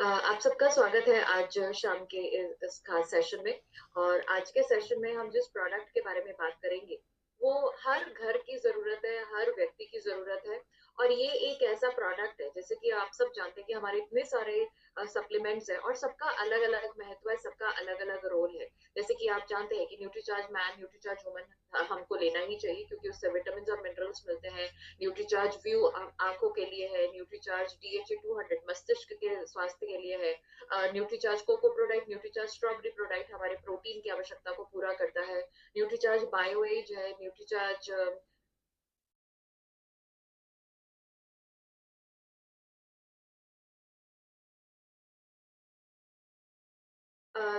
आप सबका स्वागत है आज शाम के इस खास सेशन में। और आज के सेशन में हम जिस प्रोडक्ट के बारे में बात करेंगे वो हर घर की जरूरत है, हर व्यक्ति की जरूरत है। और ये एक ऐसा प्रोडक्ट है, जैसे कि आप सब जानते हैं कि हमारे इतने सारे सप्लीमेंट्स हैं और सबका अलग अलग महत्व है, सबका अलग अलग रोल है। जैसे कि आप जानते हैं कि न्यूट्रीचार्ज मैन, न्यूट्रीचार्ज वुमन हमको लेना ही चाहिए क्योंकि उससे विटामिन और मिनरल्स मिलते हैं। न्यूट्रीचार्ज व्यू आंखों के लिए है, न्यूट्रीचार्ज DHA 200 मस्तिष्क के स्वास्थ्य के लिए है, Nutricharge cocoa product, Nutricharge strawberry product हमारे प्रोटीन की आवश्यकता को पूरा करता है। न्यूट्रीचार्ज बायो एज है, न्यूट्रीचार्ज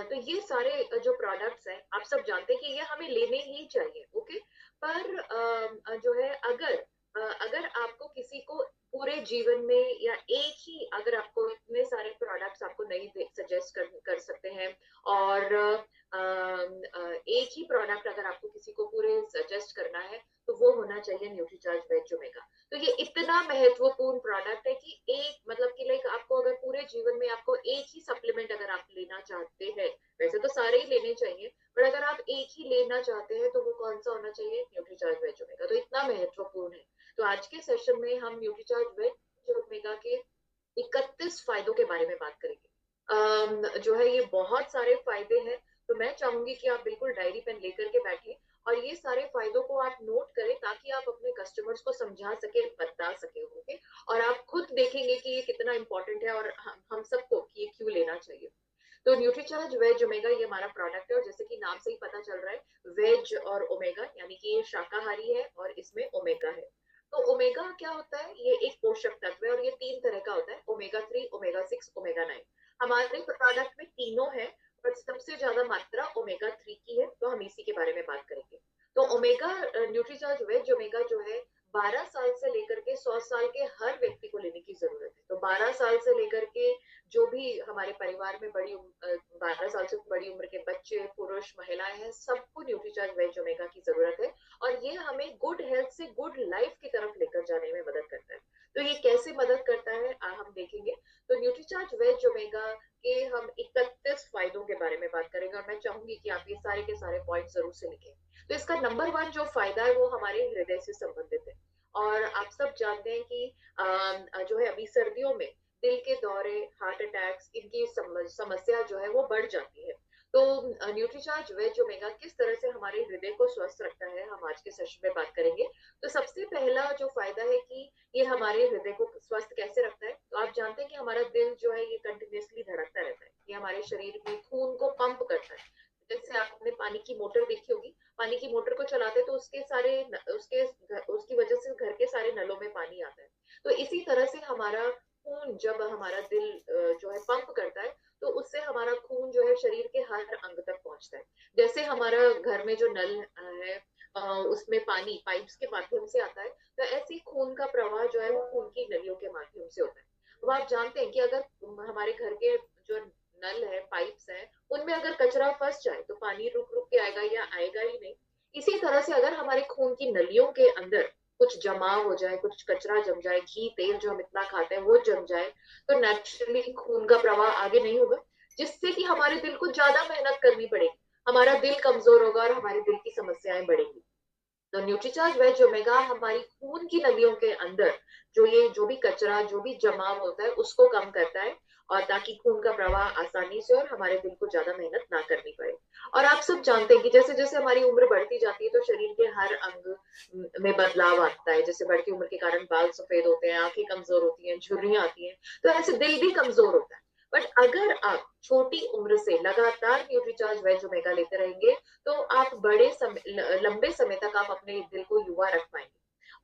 तो ये सारे जो प्रोडक्ट्स हैं आप सब जानते हैं कि ये हमें लेने ही चाहिए, ओके। पर जो है अगर आपको किसी को पूरे जीवन में या एक ही, अगर आपको इतने सारे प्रोडक्ट्स आपको नहीं सजेस्ट कर सकते हैं और एक ही प्रोडक्ट अगर आपको किसी को पूरे सजेस्ट करना है तो वो होना चाहिए न्यूट्रीचार्ज वेज ओमेगा। तो ये इतना महत्वपूर्ण प्रोडक्ट है कि एक मतलब कि लाइक आपको अगर पूरे जीवन में आपको एक ही सप्लीमेंट अगर आप लेना चाहते हैं, वैसे तो सारे ही लेने चाहिए, पर अगर आप एक ही लेना चाहते हैं तो वो कौन सा होना चाहिए? Nutricharge veg omega. तो इतना महत्वपूर्ण है। तो आज के सेशन में हम न्यूट्रीचार्ज वेज ओमेगा के 31 फायदों के बारे में बात करेंगे। जो है ये बहुत सारे फायदे हैं। तो मैं चाहूंगी कि आप बिल्कुल डायरी पेन लेकर के बैठे और ये सारे फायदों को आप नोट करें ताकि आप अपने कस्टमर्स को समझा सके, बता सके, होंगे। और आप खुद देखेंगे कि ये कितना इंपॉर्टेंट है और हम सबको कि ये क्यों लेना चाहिए। तो न्यूट्रीचार्ज वेज ओमेगा ये हमारा प्रोडक्ट है और जैसे कि नाम से ही पता चल रहा है वेज और ओमेगा, यानी कि ये शाकाहारी है और इसमें ओमेगा है। तो ओमेगा क्या होता है? ये एक पोषक तत्व है और ये 3 तरह का होता है, ओमेगा 3, ओमेगा 6, ओमेगा 9। हमारे प्रोडक्ट में तीनों है और सबसे ज्यादा मात्रा ओमेगा 3 की है, तो हम इसी के बारे में बात करेंगे। तो ओमेगा न्यूट्रीचार्ज वेज ओमेगा जो है 12 साल से लेकर के 100 साल के हर व्यक्ति को लेने की जरूरत है। तो 12 साल से लेकर के जो भी हमारे परिवार में 12 साल से बड़ी उम्र के बच्चे, पुरुष, महिलाएं हैं, सबको न्यूट्रीचार्ज वेज ओमेगा की जरूरत है। और ये हमें गुड हेल्थ से गुड लाइफ की तरफ लेकर जाने में मदद करता है। तो ये कैसे मदद करता है हम देखेंगे। तो न्यूट्रीचार्ज वेज ओमेगा के हम 31 फायदों के बारे में बात करेंगे और मैं चाहूंगी कि आप ये सारे के सारे पॉइंट जरूर से लिखें। तो इसका नंबर 1 जो फायदा है वो हमारे हृदय से संबंधित है। और आप सब जानते हैं कि जो है अभी सर्दियों में दिल के दौरे, हार्ट अटैक्स, इनकी समस्या जो है वो बढ़ जाती है। तो न्यूट्रीचार्ज वेज ओमेगा किस तरह से हमारे हृदय को स्वस्थ रखता है, हम आज के सेशन में बात करेंगे। तो सबसे पहला जो फायदा है कि ये हमारे हृदय को स्वस्थ कैसे रखता है। तो आप जानते हैं कि हमारा दिल जो है ये कंटिन्यूअसली धड़कता रहता है, ये हमारे शरीर में खून को पंप करता है। जैसे आपने पानी की मोटर देखी होगी, पानी की मोटर को चलाते तो उसकी वजह से घर के सारे नलों में पानी आता है। तो इसी तरह से हमारा खून, जब हमारा दिल जो है पंप करता है तो उससे हमारा खून जो है शरीर के हर अंग तक पहुंचता है। जैसे हमारा घर में जो नल है उसमें पानी पाइप्स के माध्यम से आता है, तो ऐसे ही खून का प्रवाह जो है वो खून की नलियों के माध्यम से होता है। अब आप जानते हैं कि अगर हमारे घर के जो नल है, पाइप्स है, उनमें अगर कचरा फंस जाए तो पानी रुक रुक के आएगा या आएगा ही नहीं। इसी तरह से अगर हमारे खून की नलियों के अंदर कुछ जमाव हो जाए, कुछ कचरा जम जाए, घी तेल जो हम इतना खाते हैं वो जम जाए, तो नेचुरली खून का प्रवाह आगे नहीं होगा, जिससे कि हमारे दिल को ज्यादा मेहनत करनी पड़ेगी, हमारा दिल कमजोर होगा और हमारे दिल की समस्याएं बढ़ेंगी। तो न्यूट्रीचार्ज वेज ओमेगा हमारी खून की नलियों के अंदर जो भी कचरा, जो भी जमाव होता है उसको कम करता है, और ताकि खून का प्रवाह आसानी से और हमारे दिल को ज्यादा मेहनत ना करनी पड़े। और आप सब जानते हैं कि जैसे जैसे हमारी उम्र बढ़ती जाती है तो शरीर के हर अंग में बदलाव आता है। जैसे बढ़ती उम्र के कारण बाल सफेद होते हैं, आंखें कमजोर होती हैं, झुर्रियां आती हैं, तो ऐसे दिल भी कमजोर होता है। बट अगर आप छोटी उम्र से लगातार न्यूट्रीचार्ज वेज ओमेगा लेते रहेंगे तो आप लंबे समय तक आप अपने दिल को युवा रख पाएंगे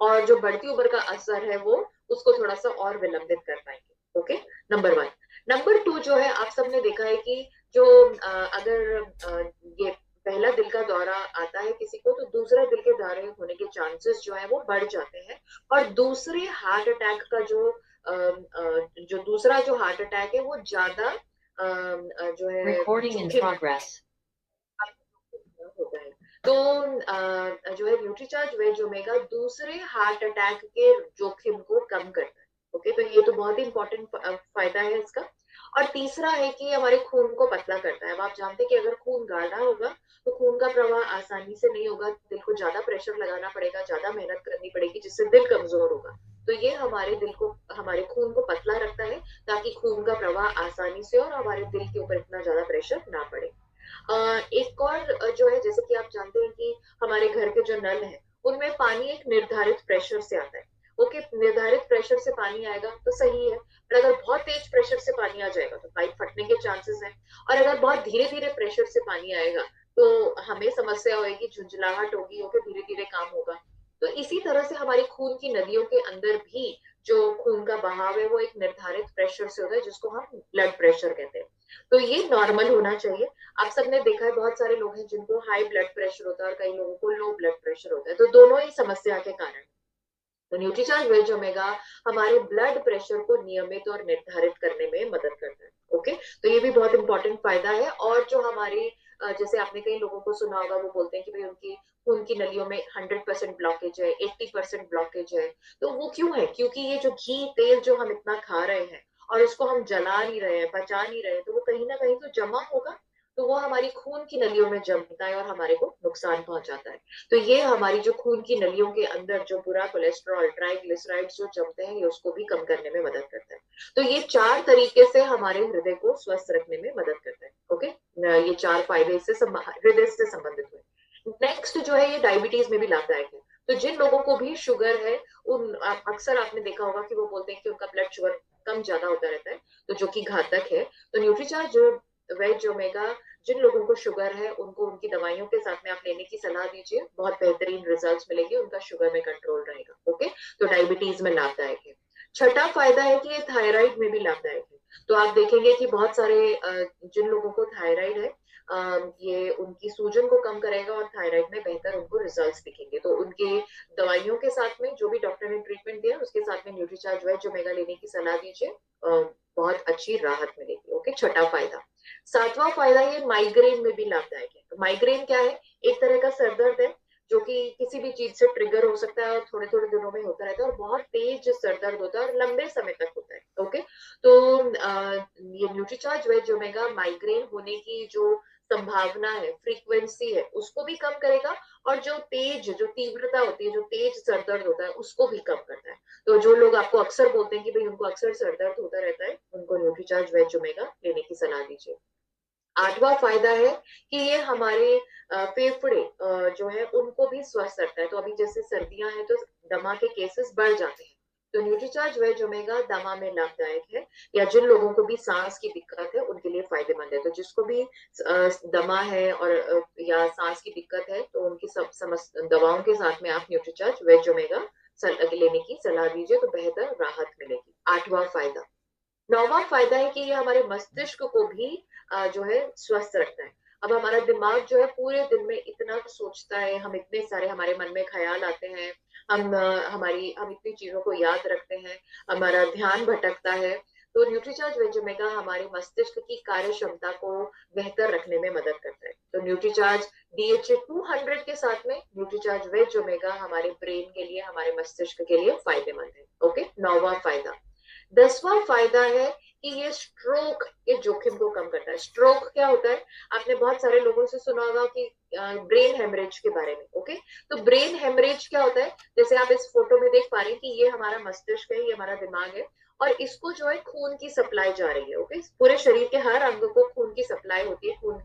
और जो बढ़ती उम्र का असर है वो उसको थोड़ा सा और विलंबित कर पाएंगे। Okay, number 1। नंबर 2 जो है, आप सबने देखा है कि जो अगर ये पहला दिल का दौरा आता है किसी को तो दूसरा दिल के दौरे होने के चांसेस जो है वो बढ़ जाते हैं। और दूसरे हार्ट अटैक का जो दूसरा जो हार्ट अटैक है वो ज्यादा जो है Recording in जोखिम progress. होता है। तो जो है न्यूट्रीचार्ज वेज ओमेगा दूसरे हार्ट अटैक के जोखिम को कम करता है। ओके, तो ये तो बहुत ही इंपॉर्टेंट फायदा है इसका। और तीसरा है कि हमारे खून को पतला करता है। अब आप जानते हैं कि अगर खून गाढ़ा होगा तो खून का प्रवाह आसानी से नहीं होगा, दिल को ज्यादा प्रेशर लगाना पड़ेगा, ज्यादा मेहनत करनी पड़ेगी, जिससे दिल कमजोर होगा। तो ये हमारे दिल को, हमारे खून को पतला रखता है ताकि खून का प्रवाह आसानी से और हमारे दिल के ऊपर इतना ज्यादा प्रेशर ना पड़े। एक और जो है, जैसे कि आप जानते हैं कि हमारे घर के जो नल है उनमें पानी एक निर्धारित प्रेशर से आता है। ओके, निर्धारित प्रेशर से पानी आएगा तो सही है, पर अगर बहुत तेज प्रेशर से पानी आ जाएगा तो पाइप फटने के चांसेस हैं। और अगर बहुत धीरे धीरे प्रेशर से पानी आएगा तो हमें समस्या होगी, झुंझलाहट होगी, ओके, धीरे धीरे काम होगा। तो इसी तरह से हमारी खून की नदियों के अंदर भी जो खून का बहाव है वो एक निर्धारित प्रेशर से होता है, जिसको हम ब्लड प्रेशर कहते हैं। तो ये नॉर्मल होना चाहिए। आप सबने देखा है बहुत सारे लोग हैं जिनको हाई ब्लड प्रेशर होता है और कई लोगों को लो ब्लड प्रेशर होता है, तो दोनों ही समस्या के कारण। तो न्यूट्रीचार्ज वेज ओमेगा हमारे ब्लड प्रेशर को नियमित और निर्धारित करने में मदद करता है। ओके, तो ये भी बहुत इंपॉर्टेंट फायदा है। और जो हमारी जैसे आपने कई लोगों को सुना होगा, वो बोलते हैं कि भाई उनकी खून की नलियों में 100% ब्लॉकेज है, 80% ब्लॉकेज है। तो वो क्यों है? क्योंकि ये जो घी तेल जो हम इतना खा रहे हैं और उसको हम जला नहीं रहे हैं, पचा नहीं रहे हैं, तो वो कहीं ना कहीं तो जमा होगा। तो वो हमारी खून की नलियों में जमता है और हमारे को नुकसान पहुंचाता है। तो ये हमारी जो खून की नलियों के अंदर जो बुरा कोलेस्ट्रॉल, ट्राइग्लिसराइड्स जो जमते हैं, ये उसको भी कम करने में मदद करता है। तो ये 4 तरीके से हमारे हृदय को स्वस्थ रखने में मदद करता है। ओके, ये 4 फायदे इससे हृदय से संबंधित हुए। नेक्स्ट जो है, ये डायबिटीज में भी लाभदायक है। तो जिन लोगों को भी शुगर है, उन अक्सर आपने देखा होगा कि वो बोलते हैं कि उनका ब्लड शुगर कम ज्यादा होता रहता है, तो जो कि घातक है। तो न्यूट्रीचार्ज जो वेज ओमेगा, जिन लोगों को शुगर है उनको उनकी दवाइयों के साथ में आप लेने की सलाह दीजिए, बहुत बेहतरीन रिजल्ट्स मिलेंगे, उनका शुगर में कंट्रोल रहेगा। ओके, तो डायबिटीज में लाभदायक है। छठा फायदा है कि ये थायराइड में भी लाभदायक है। तो आप देखेंगे कि बहुत सारे जिन लोगों को थायराइड है, ये उनकी सूजन को कम करेगा और थायराइड में बेहतर उनको रिजल्ट्स दिखेंगे। तो उनके दवाइयों के साथ में जो भी डॉक्टर ने ट्रीटमेंट दिया उसके साथ में न्यूट्रीचार्ज वेज ओमेगा लेने की सलाह दीजिए, बहुत अच्छी राहत मिलेगी। ओके, छठा फायदा। सातवां फायदा, ये माइग्रेन में भी लाभदायक है। तो माइग्रेन क्या है? एक तरह का सर दर्द है जो कि किसी भी चीज से ट्रिगर हो सकता है और थोड़े थोड़े दिनों में होता रहता है और बहुत तेज सर दर्द होता है और लंबे समय तक होता है। ओके, तो ये न्यूट्रीचार्ज वेज ओमेगा माइग्रेन होने की जो संभावना है, फ्रीक्वेंसी है, उसको भी कम करेगा और जो तेज, जो तीव्रता होती है, जो तेज सर दर्द होता है, उसको भी कम करता है। तो जो लोग आपको अक्सर बोलते हैं कि भाई उनको अक्सर सर दर्द होता रहता है, उनको न्यूट्रीचार्ज वेज ओमेगा लेने की सलाह दीजिए। आठवां फायदा है कि ये हमारे फेफड़े जो है उनको भी स्वस्थ रखता है। तो अभी जैसे सर्दियां हैं तो दमा के केसेस बढ़ जाते हैं, तो न्यूट्रीचार्ज वेज ओमेगा दमा में लाभदायक है। या जिन लोगों को भी सांस की दिक्कत है उनके लिए फायदेमंद है। तो जिसको भी दमा है और या सांस की दिक्कत है, तो उनकी सब दवाओं के साथ में आप न्यूट्रीचार्ज वेज ओमेगा लेने की सलाह दीजिए, तो बेहतर राहत मिलेगी। आठवां फायदा। नौवां फायदा है कि ये हमारे मस्तिष्क को भी जो है स्वस्थ रखता है। अब हमारा दिमाग जो है पूरे दिन में इतना सोचता है, हम इतने सारे हमारे मन में ख्याल आते हैं, हम इतनी चीजों को याद रखते हैं, हमारा ध्यान भटकता है। तो न्यूट्रीचार्ज वेज ओमेगा हमारे मस्तिष्क की कार्य क्षमता को बेहतर रखने में मदद करता है। तो न्यूट्रीचार्ज DHA 200 के साथ में न्यूट्रीचार्ज वेज ओमेगा हमारे ब्रेन के लिए, हमारे मस्तिष्क के लिए फायदेमंद है। ओके, नौवां फायदा। 10वां फायदा है कि ये स्ट्रोक के जोखिम को कम करता है। स्ट्रोक क्या होता है? आपने बहुत सारे लोगों से सुना होगा कि ब्रेन हेमरेज के बारे में। ओके, तो ब्रेन हेमरेज क्या होता है? जैसे आप इस फोटो में देख पा रहे हैं कि ये हमारा मस्तिष्क है, ये हमारा दिमाग है और इसको जो है खून की सप्लाई जा रही है। ओके, पूरे शरीर के हर अंग को खून की सप्लाई होती है, खून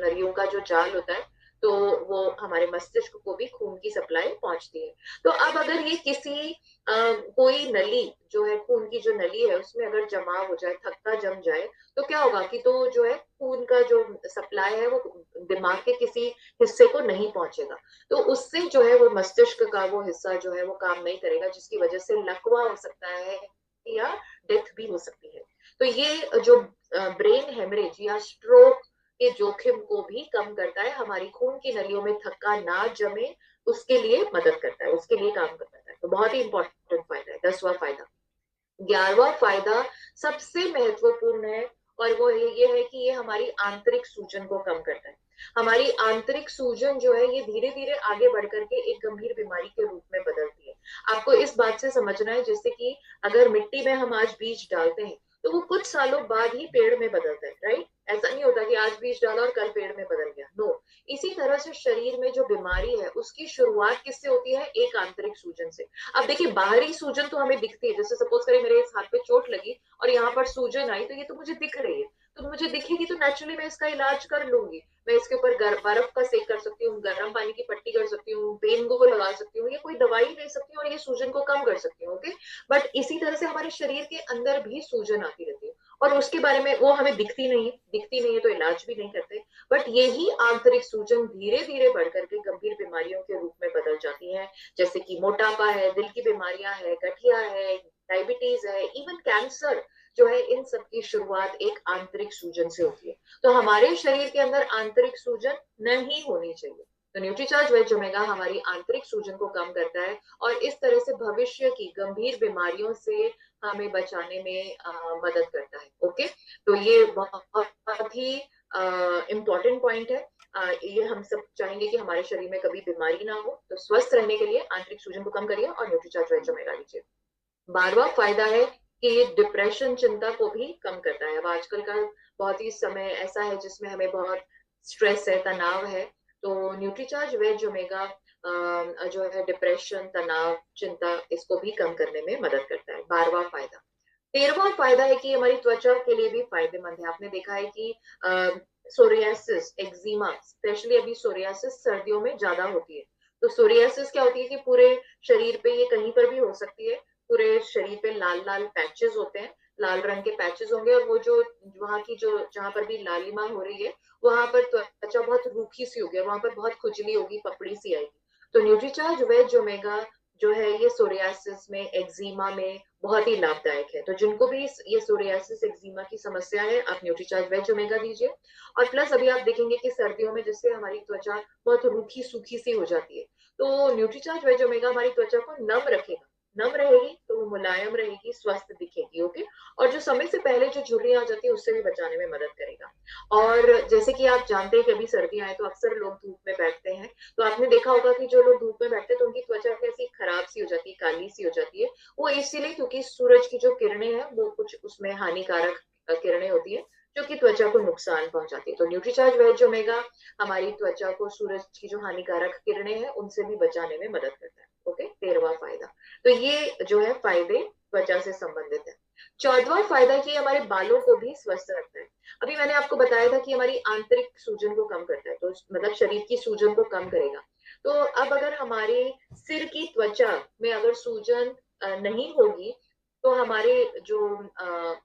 नलियों का जो जाल होता है, तो वो हमारे मस्तिष्क को भी खून की सप्लाई पहुंचती है। तो अब अगर ये किसी कोई नली जो है, खून की जो नली है उसमें अगर जमाव हो जाए, थक्का जम जाए, तो क्या होगा कि तो जो है खून का जो सप्लाई है वो दिमाग के किसी हिस्से को नहीं पहुंचेगा। तो उससे जो है वो मस्तिष्क का वो हिस्सा जो है वो काम नहीं करेगा, जिसकी वजह से लकवा हो सकता है या डेथ भी हो सकती है। तो ये जो ब्रेन हेमरेज या स्ट्रोक के जोखिम को भी कम करता है, हमारी खून की नलियों में थक्का ना जमे उसके लिए मदद करता है, उसके लिए काम करता है। तो बहुत ही इंपॉर्टेंट फायदा है। 10वां फायदा। 11वां फायदा सबसे महत्वपूर्ण है और वो ये है कि ये हमारी आंतरिक सूजन को कम करता है। हमारी आंतरिक सूजन जो है ये धीरे धीरे आगे बढ़ करके एक गंभीर बीमारी के रूप में बदलती है। आपको इस बात से समझना है, जैसे कि अगर मिट्टी में हम आज बीज डालते हैं तो वो कुछ सालों बाद ही पेड़ में बदलता है, राइट? ऐसा नहीं होता कि आज बीज डाला और कल पेड़ में बदल गया, नो। इसी तरह से शरीर में जो बीमारी है उसकी शुरुआत किससे होती है? एक आंतरिक सूजन से। अब देखिए, बाहरी सूजन तो हमें दिखती है, जैसे सपोज करें मेरे इस हाथ पे चोट लगी और यहाँ पर सूजन आई, तो ये तो मुझे दिख रही है। तो मुझे दिखेगी तो नेचुरली मैं इसका इलाज कर लूंगी। मैं इसके ऊपर बर्फ का सेक कर सकती हूँ, गर्म पानी की पट्टी कर सकती हूँ, पेन को लगा सकती हूँ, या कोई दवाई ले सकती हूँ और ये सूजन को कम कर सकती हूँ, ओके। बट इसी तरह से हमारे शरीर के अंदर भी सूजन आती रहती है, और उसके बारे में वो हमें दिखती नहीं है तो इलाज भी नहीं करते। बट यही आंतरिक सूजन धीरे धीरे बढ़ करके गंभीर बीमारियों के रूप में बदल जाती है, जैसे कि मोटापा है, दिल की बीमारियां है, गठिया है, डायबिटीज है, इवन कैंसर जो है। इन सब की शुरुआत एक आंतरिक सूजन से होती है। तो हमारे शरीर के अंदर आंतरिक सूजन नहीं होनी चाहिए। तो न्यूट्रीचार्ज वेज ओमेगा हमारी आंतरिक सूजन को कम करता है, और इस तरह से भविष्य की गंभीर बीमारियों से हमें बचाने में मदद करता है, ओके। तो ये बहुत ही इम्पोर्टेंट पॉइंट है। ये हम सब चाहेंगे कि हमारे शरीर में कभी बीमारी ना हो, तो स्वस्थ रहने के लिए आंतरिक सूजन को कम करिए और न्यूट्रीचार्ज वेज ओमेगा लीजिए। 12वां फायदा है कि ये डिप्रेशन, चिंता को भी कम करता है। अब आजकल का बहुत ही समय ऐसा है जिसमें हमें बहुत स्ट्रेस है, तनाव है। तो न्यूट्रीचार्ज वेज ओमेगा जो है डिप्रेशन, तनाव, चिंता, इसको भी कम करने में मदद करता है। 12वां फायदा। 13वां फायदा है कि हमारी त्वचा के लिए भी फायदेमंद है। आपने देखा है कि सोरियासिस, एक्जिमा, स्पेशली अभी सोरियासिस सर्दियों में ज्यादा होती है। तो सोरियासिस क्या होती है कि पूरे शरीर पे, ये कहीं पर भी हो सकती है, पूरे शरीर पे लाल लाल पैचेस होते हैं, लाल रंग के पैचेस होंगे, और वो जो वहां की जो जहां पर भी लालिमा हो रही है वहां पर त्वचा बहुत रूखी सी होगी, वहां पर बहुत खुजली होगी, पपड़ी सी आएगी। तो न्यूट्रीचार्ज वेज ओमेगा जो है ये सोरियासिस में, एक्जिमा में बहुत ही लाभदायक है। तो जिनको भी ये सोरियासिस, एक्जिमा की समस्या है, आप न्यूट्रीचार्ज वेज ओमेगा लीजिए। और प्लस अभी आप देखेंगे कि सर्दियों में जिससे हमारी त्वचा बहुत रूखी सूखी सी हो जाती है, तो न्यूट्रीचार्ज वेज ओमेगा हमारी त्वचा को नम रखेगा। नम रहेगी तो वो मुलायम रहेगी, स्वस्थ दिखेगी, ओके। और जो समय से पहले जो झुर्रियां आ जाती है उससे भी बचाने में मदद करेगा। और जैसे कि आप जानते हैं कि अभी सर्दियां आए तो अक्सर लोग धूप में बैठते हैं। तो आपने देखा होगा कि जो लोग धूप में बैठते हैं तो उनकी त्वचा कैसी खराब सी हो जाती है, काली सी हो जाती है। वो इसीलिए क्योंकि सूरज की जो किरणें हैं वो कुछ उसमें हानिकारक किरणें होती है, जो कि त्वचा को नुकसान पहुंचाती है। तो न्यूट्रीचार्ज वेज ओमेगा हमारी त्वचा को सूरज की जो हानिकारक किरणें हैं उनसे भी बचाने में मदद करता है, ओके। 13वां फायदा। तो ये जो है फायदे त्वचा से संबंधित है। 14वां फायदा कि हमारे बालों को भी स्वस्थ रखता है। अभी मैंने आपको बताया था कि हमारी आंतरिक सूजन को कम करता है, तो मतलब शरीर की सूजन को कम करेगा। तो अब अगर हमारे सिर की त्वचा में अगर सूजन नहीं होगी, तो हमारे जो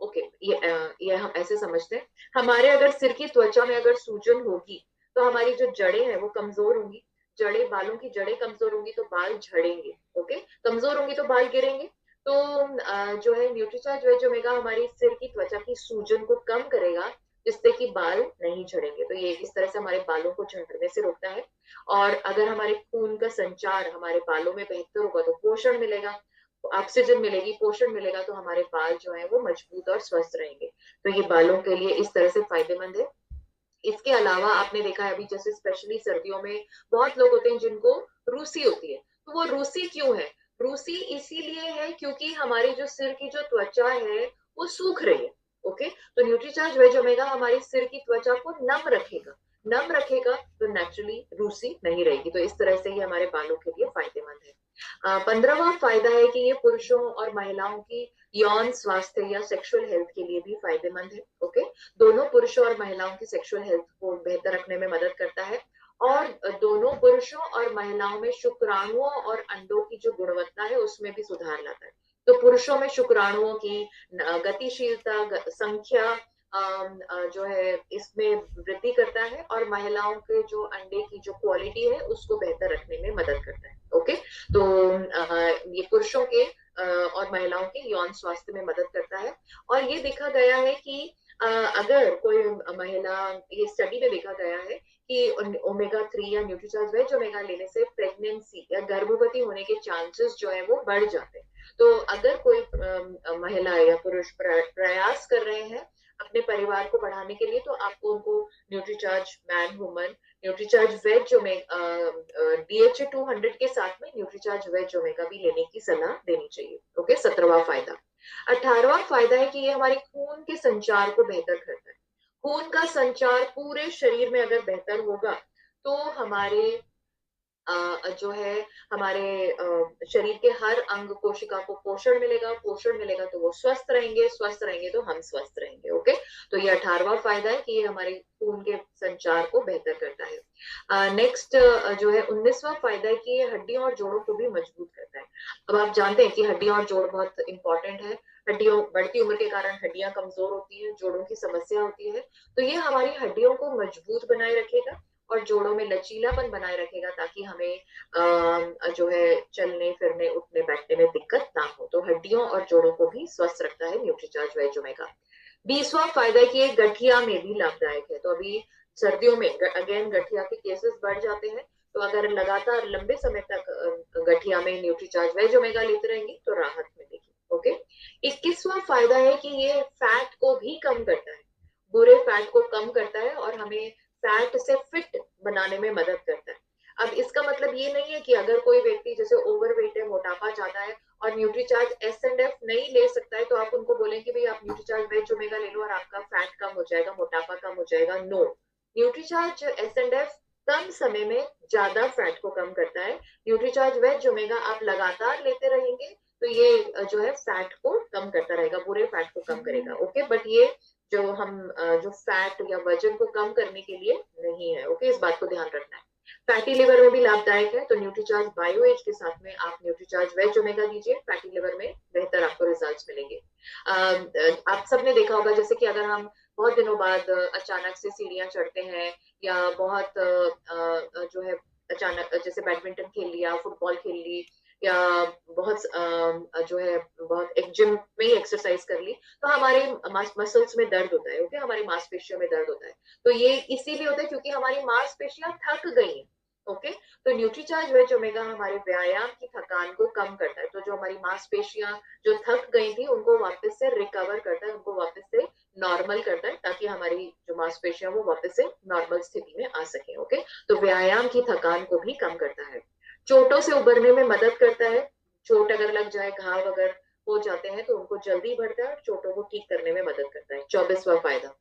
ओके, ये हम ऐसे समझते हैं, हमारे अगर सिर की त्वचा में अगर सूजन होगी तो हमारी जो जड़ें हैं वो कमजोर होंगी। जड़ें, बालों की जड़ें कमजोर होंगी तो बाल झड़ेंगे, ओके। कमजोर होंगी तो बाल गिरेंगे। तो जो है न्यूट्रीचार्ज वेज ओमेगा हमारी सिर की त्वचा की सूजन को कम करेगा, जिससे कि बाल नहीं झड़ेंगे। तो ये इस तरह से हमारे बालों को झड़ने से रोकता है। और अगर हमारे खून का संचार हमारे बालों में बेहतर होगा तो पोषण मिलेगा, ऑक्सीजन मिलेगी, पोषण मिलेगा, तो हमारे बाल जो है वो मजबूत और स्वस्थ रहेंगे। तो ये बालों के लिए इस तरह से फायदेमंद है। इसके अलावा आपने देखा है अभी जैसे स्पेशली सर्दियों में बहुत लोग होते हैं जिनको रूसी होती है। तो वो रूसी क्यों है? रूसी इसीलिए है क्योंकि हमारी जो सिर की जो त्वचा है वो सूख रही है, ओके। तो न्यूट्रीचार्ज वेज ओमेगा हमारी सिर की त्वचा को नम रखेगा। नम रखेगा तो नेचुरली रूसी नहीं रहेगी। तो इस तरह से ही हमारे बालों के लिए फायदेमंद है। 15वां फायदा है कि ये पुरुषों और महिलाओं की यौन स्वास्थ्य या सेक्सुअल हेल्थ के लिए भी फायदेमंद है, ओके। दोनों पुरुषों और महिलाओं की सेक्सुअल हेल्थ को बेहतर रखने में मदद करता है। और दोनों पुरुषों और महिलाओं में शुक्राणुओं और अंडों की जो गुणवत्ता है उसमें भी सुधार लाता है। तो पुरुषों में शुक्राणुओं की गतिशीलता, संख्या जो है इसमें वृद्धि करता है, और महिलाओं के जो अंडे की जो क्वालिटी है उसको बेहतर रखने में मदद करता है, ओके। तो ये पुरुषों के और महिलाओं के यौन स्वास्थ्य में मदद करता है। और ये देखा गया है कि अगर कोई महिला, ये स्टडी में देखा गया है कि ओमेगा 3 या न्यूट्रीचार्ज वेज ओमेगा लेने से प्रेगनेंसी या गर्भवती होने के चांसेस जो है वो बढ़ जाते हैं। तो अगर कोई महिला या पुरुष प्रयास कर रहे हैं अपने परिवार को बढ़ाने के लिए, तो आपको उनको Nutricharge man woman, Nutricharge veg omega DHA 200 के साथ में न्यूट्रीचार्ज वेज ओमेगा भी लेने की सलाह देनी चाहिए, ओके। 17वां फायदा। 18वां फायदा है कि ये हमारे खून के संचार को बेहतर करता है। खून का संचार पूरे शरीर में अगर बेहतर होगा तो हमारे जो है हमारे शरीर के हर अंग कोशिका को पोषण मिलेगा, पोषण मिलेगा तो वो स्वस्थ रहेंगे, स्वस्थ रहेंगे तो हम स्वस्थ रहेंगे। ओके, तो ये 18वां फायदा है कि ये हमारे खून के संचार को बेहतर करता है। नेक्स्ट जो है 19वां फायदा है कि ये हड्डियों और जोड़ों को भी मजबूत करता है। अब आप जानते हैं कि हड्डियां और जोड़ बहुत इंपॉर्टेंट है। हड्डियों बढ़ती उम्र के कारण हड्डियां कमजोर होती हैं, जोड़ों की समस्या होती है, तो ये हमारी हड्डियों को मजबूत बनाए रखेगा और जोड़ों में लचीलापन बनाए रखेगा ताकि हमें जो है चलने फिरने उठने बैठने में दिक्कत ना हो। तो हड्डियों और जोड़ों को भी स्वस्थ रखता है न्यूट्रीचार्ज वेज ओमेगा। 20वां फायदा है कि ये गठिया में भी लाभदायक है। तो अभी सर्दियों में अगेन गठिया के केसेस बढ़ जाते हैं, तो अगर लगातार लंबे समय तक गठिया में न्यूट्रीचार्ज वेज ओमेगा लेते रहेंगे तो राहत मिलेगी। ओके, 21वां फायदा है कि ये फैट को भी कम करता है, बुरे फैट को कम करता है और हमें फैट से फिट बनाने में मदद करता है। अब इसका मतलब ये नहीं है कि अगर कोई व्यक्ति जैसे ओवरवेट है, मोटापा ज्यादा है और न्यूट्रीचार्ज एस&एफ नहीं ले सकता है, तो आप उनको बोलें कि भाई आप न्यूट्रीचार्ज वेज ओमेगा ले लो और आपका फैट कम हो जाएगा, मोटापा कम हो जाएगा। नो, न्यूट्रीचार्ज एस&एफ कम समय में ज्यादा फैट को कम करता है। न्यूट्रीचार्ज वेज ओमेगा आप लगातार लेते रहेंगे तो ये जो है फैट को कम करता रहेगा, बुरे फैट को कम करेगा। ओके, बट ये जो हम जो फैट या वजन को कम करने के लिए नहीं है। ओके, इस बात को ध्यान रखना है। फैटी लिवर में भी लाभदायक है, तो न्यूट्रीचार्ज बायो एज के साथ में आप न्यूट्रीचार्ज वेज ओमेगा लीजिए, फैटी लिवर में बेहतर आपको रिजल्ट्स मिलेंगे। आप सबने देखा होगा जैसे कि अगर हम बहुत दिनों बाद अचानक से सीढ़ियां चढ़ते हैं या बहुत जो है अचानक जैसे बैडमिंटन खेल लिया, फुटबॉल खेल ली या बहुत जो है बहुत एक जिम में ही एक्सरसाइज कर ली, तो हमारे मसल्स में दर्द होता है। ओके, हमारी मांसपेशियों में दर्द होता है, तो ये इसीलिए होता है क्योंकि हमारी मांसपेशियां थक गई हैं। ओके, तो न्यूट्रीचार्ज वेज ओमेगा हमारे व्यायाम की थकान को कम करता है, तो जो हमारी मांसपेशियां जो थक गई थी उनको वापस से रिकवर करता है, उनको वापस से नॉर्मल करता है ताकि हमारी जो मांसपेशियां वो वापस से नॉर्मल स्थिति में आ सके। ओके, तो व्यायाम की थकान को भी कम करता है, चोटों से उबरने में मदद करता है। चोट अगर लग जाए, घाव अगर हो जाते हैं तो उनको जल्दी भरता है और चोटों को ठीक करने में मदद करता है। 24वां फायदा।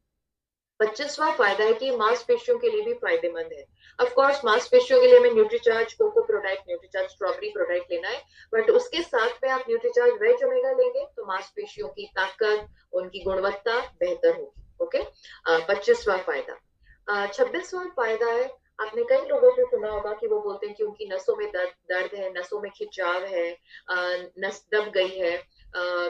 25वां फायदा है कि मांसपेशियों के लिए भी फायदेमंद है। ऑफ कोर्स मांसपेशियों के लिए हमें Nutricharge cocoa product, Nutricharge strawberry product लेना है, बट उसके साथ में आप न्यूट्रीचार्ज वेज ओमेगा लेंगे तो मांसपेशियों की ताकत, उनकी गुणवत्ता बेहतर होगी। ओके, 25वां फायदा। 26वां फायदा है, आपने कई लोगों से सुना होगा कि वो बोलते हैं कि उनकी नसों में दर्द दर्द है, नसों में खिंचाव है, नस दब गई है,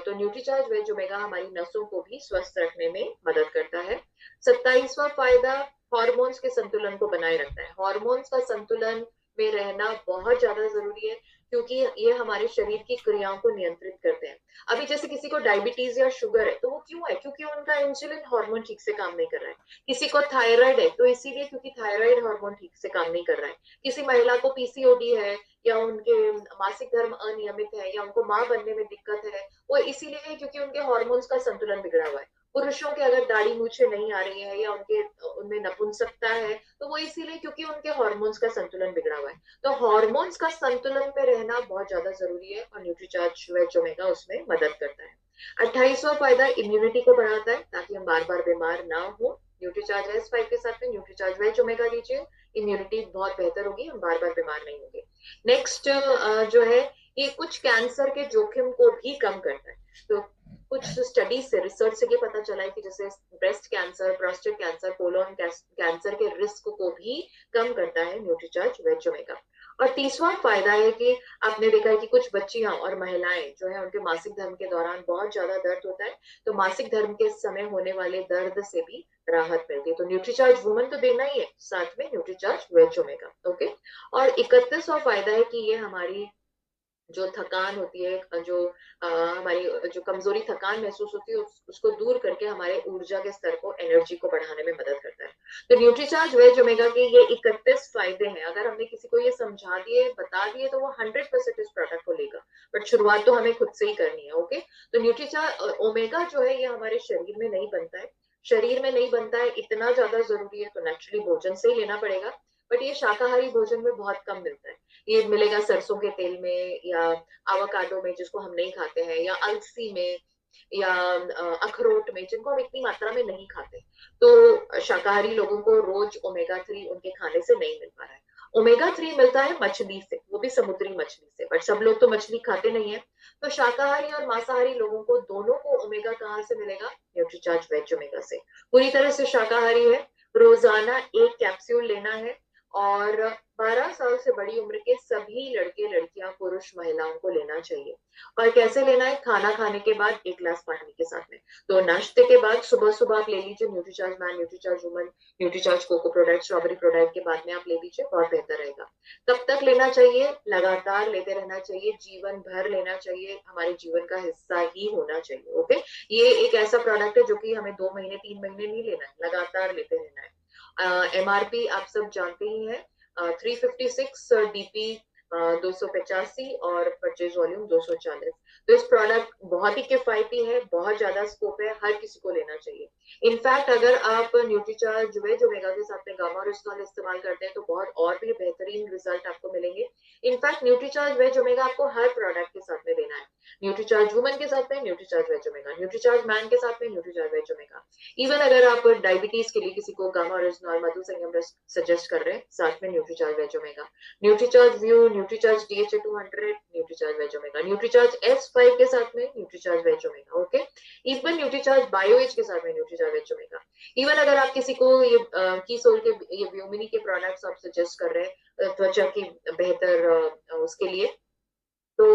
तो न्यूट्रीचार्ज वेज ओमेगा हमारी नसों को भी स्वस्थ रखने में मदद करता है। 27वां फायदा, हार्मोन्स के संतुलन को बनाए रखता है। हार्मोन्स का संतुलन में रहना बहुत ज्यादा जरूरी है क्योंकि ये हमारे शरीर की क्रियाओं को नियंत्रित करते हैं। अभी जैसे किसी को डायबिटीज या शुगर है तो वो क्यों है? क्योंकि उनका इंसुलिन हार्मोन ठीक से काम नहीं कर रहा है। किसी को थायराइड है तो इसीलिए क्योंकि थायराइड हार्मोन ठीक से काम नहीं कर रहा है। किसी महिला को पीसीओडी है या उनके मासिक धर्म अनियमित है या उनको मां बनने में दिक्कत है, वो इसीलिए है क्योंकि उनके हार्मोन्स का संतुलन बिगड़ा हुआ है। पुरुषों के अगर दाढ़ी मूछें नहीं आ रही है या उनके उनमें नपुंसकता है तो वो इसीलिए क्योंकि उनके हार्मोन्स का संतुलन बिगड़ा हुआ है। तो हार्मोन्स का संतुलन में रहना बहुत ज्यादा जरूरी है और न्यूट्रीचार्ज वेज ओमेगा उसमें मदद करता है। 28वां फायदा, इम्यूनिटी को बढ़ाता है ताकि हम बार बार बीमार ना हो। न्यूट्रीचार्ज S5 के साथ में न्यूट्रीचार्ज वेज ओमेगा लीजिए, इम्यूनिटी बहुत बेहतर होगी, हम बार बार बीमार नहीं होंगे। नेक्स्ट जो है ये कुछ कैंसर के जोखिम को भी कम करता है। तो कुछ स्टडी से, रिसर्च से ये पता चला है कि जैसे breast cancer, prostate cancer, colon cancer के रिस्क को भी कम करता है न्यूट्रीचार्ज वेज ओमेगा। और 30वां फायदा है कि आपने देखा है कि कुछ बच्चियां और महिलाएं जो है उनके मासिक धर्म के दौरान बहुत ज्यादा दर्द होता है, तो मासिक धर्म के समय होने वाले दर्द से भी राहत मिलती है। तो न्यूट्रीचार्ज वुमन तो देना ही है, साथ में न्यूट्रीचार्ज वेज ओमेगा। ओके, और 31वां फायदा है कि ये हमारी जो थकान होती है, जो हमारी जो कमजोरी थकान महसूस होती है उसको दूर करके हमारे ऊर्जा के स्तर को, एनर्जी को बढ़ाने में मदद करता है। तो न्यूट्रीचार्ज वेज ओमेगा के ये 31 फायदे हैं। अगर हमने किसी को ये समझा दिए, बता दिए तो वो 100% इस प्रोडक्ट को लेगा, बट शुरुआत तो हमें खुद से ही करनी है। ओके, तो न्यूट्रीचार्ज ओमेगा जो है ये हमारे शरीर में नहीं बनता है, शरीर में नहीं बनता है इतना ज्यादा जरूरी है तो नेचुरली भोजन से ही लेना पड़ेगा, बट ये शाकाहारी भोजन में बहुत कम मिलता है। ये मिलेगा सरसों के तेल में या आवाकाडो में जिसको हम नहीं खाते हैं, या अलसी में, या अखरोट में, जिनको हम इतनी मात्रा में नहीं खाते। तो शाकाहारी लोगों को रोज ओमेगा 3 उनके खाने से नहीं मिल पा रहा है। ओमेगा 3 मिलता है मछली से, वो भी समुद्री मछली से, बट सब लोग तो मछली खाते नहीं है। तो शाकाहारी और मांसाहारी लोगों को दोनों को ओमेगा कहाँ से मिलेगा? न्यूट्रीचार्ज वेज ओमेगा से। पूरी तरह से शाकाहारी है, रोजाना एक कैप्सूल लेना है। और 12 साल से बड़ी उम्र के सभी लड़के लड़कियां पुरुष महिलाओं को लेना चाहिए। और कैसे लेना है? खाना खाने के बाद 1 गिलास पानी के साथ में। तो नाश्ते के बाद सुबह सुबह आप ले लीजिए Nutricharge man, Nutricharge woman, Nutricharge cocoa product, strawberry product के बाद में आप ले लीजिए, बहुत बेहतर रहेगा। कब तक लेना चाहिए? लगातार लेते रहना चाहिए, जीवन भर लेना चाहिए, हमारे जीवन का हिस्सा ही होना चाहिए। ओके, ये एक ऐसा प्रोडक्ट है जो कि हमें 2 महीने 3 महीने नहीं लेना है, लगातार लेते रहना है। एमआरपी आप सब जानते ही हैं, 356 डीपी 285 और परचेज वॉल्यूम 240। तो इस प्रोडक्ट बहुत ही किफायती है, बहुत ज्यादा स्कोप है, हर किसी को लेना चाहिए। इनफैक्ट अगर आप न्यूट्रीचार्ज वेज ओमेगा के साथ में गामा ओरिजिनल इस्तेमाल करते हैं तो बहुत और भी बेहतरीन रिजल्ट आपको मिलेंगे। इनफैक्ट न्यूट्रीचार्ज वेज ओमेगा आपको हर प्रोडक्ट के साथ में लेना है। न्यूट्रीचार्ज वुमन के साथ में Nutricharge veg omega, Nutricharge man के साथ में न्यूट्रीचार्ज वेज ओमेगा। इवन अगर आप डायबिटीज के लिए किसी को गामा ओरिजिनल मधु संयम सजेस्ट कर रहे हैं, साथ में Nutricharge veg omega, Nutricharge view, Nutricharge DHA 200, Nutricharge veg omega, Nutricharge S5 के साथ में Nutricharge veg omega. Okay, even Nutricharge BioAge के साथ में न्यूट्रीचार्ज वेज ओमेगा। इवन अगर आप किसी को ये कीसोल के, ये व्योमिनी के प्रोडक्ट्स आप सजेस्ट कर रहे हैं त्वचा की बेहतर उसके लिए, तो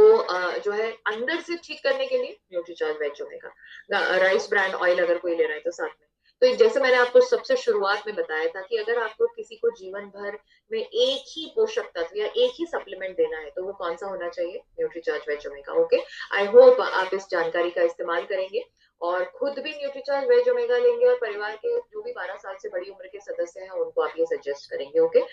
जो है अंदर से ठीक करने के लिए Nutricharge veg omega. Rice brand oil अगर कोई ले रहा है तो साथ में। तो जैसे मैंने आपको सबसे शुरुआत में बताया था कि अगर आपको किसी को जीवन भर में एक ही पोषक तत्व या एक ही सप्लीमेंट देना है तो वो कौन सा होना चाहिए? Nutricharge veg omega. Okay, I hope आप इस जानकारी का इस्तेमाल करेंगे और खुद भी न्यूट्रीचार्ज वेज ओमेगा लेंगे और परिवार के जो भी 12 साल से बड़ी उम्र के सदस्य हैं उनको आप ये सजेस्ट करेंगे। ओके।